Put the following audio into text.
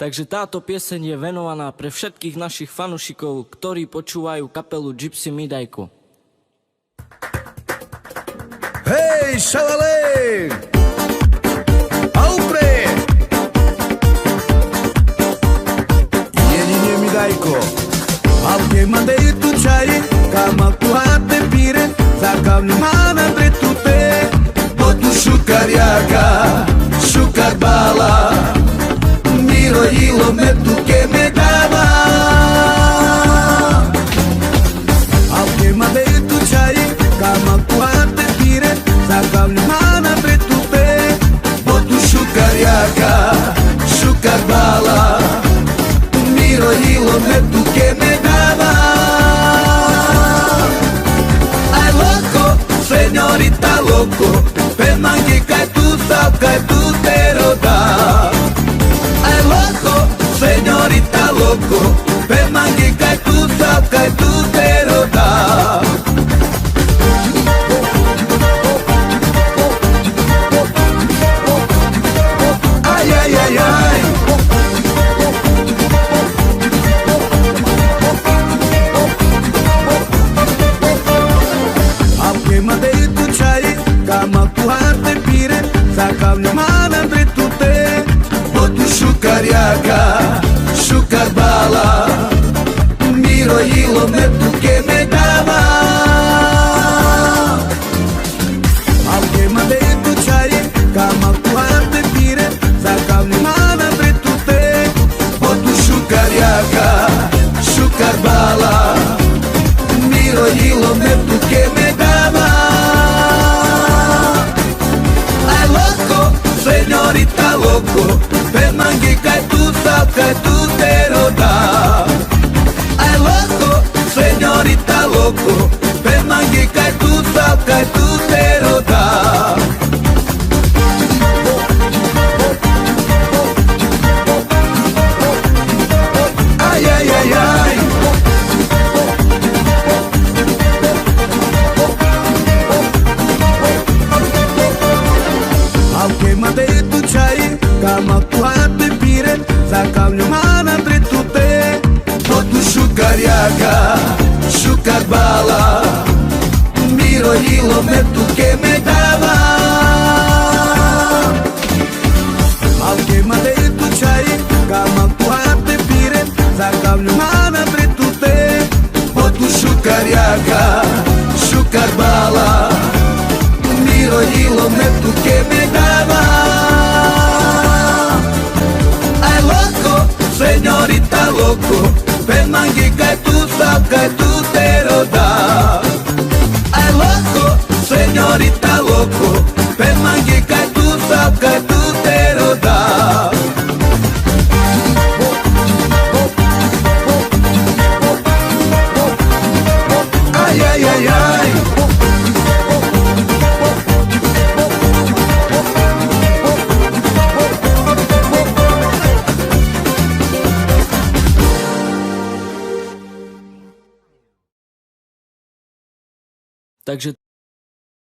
Takže táto pieseň je venovaná pre všetkých našich fanúšikov, ktorí počúvajú kapelu Gypsy Midajko. Hej, šalale! Aupre! Jedine Midajko. Aunque mandei tu čaje, kama kuhate pire, zakav mana pre tute, botu šukarjaka, šukar bala, miro ilo me tu ke me dava. Aunque mandei tu čaje, kama kuhate pire, zakav mana pre tute, botu šukarjaka, šukar bala, miro ilo me tu ke me dava. Señorita loco, per mangica e tu salca e tu te roda. Ai loco, señorita loco, per mangica e tu salca e tu te roda. Ai ai ai ai. Mandei tu čaje, kama kuhate pire, zakav mana pre tute, botu šukarjaka, šukar bala, miro ilo me tu ke me dava. Aunque mandei tu čaje, kama kuhate pire, zakav mana pre tute, botu šukarjaka, šukar bala, miro ilo me tu ke me dava. Señorita loco, per mangica e tu salca e tu te roda. Ai loco, señorita loco, per mangica e tu salca e tu te roda. Ai ai ai ai. Aunque mandei tu čaje, kama kuhate pire, zakav mana pre tute, botu šukarjaka, šukar bala, miro ilo me tu ke me dava. Aunque mandei tu čaje, kama kuhate pire, zakav mana pre tute, botu šukarjaka, šukar bala, miro ilo me tu ke me dava. Ai loco, señorita loco, per mangica e tu salca e tu te roda. Ai loco, señorita loco, per mangica e tu salca e tu te roda. Ai ai ai ai. Takže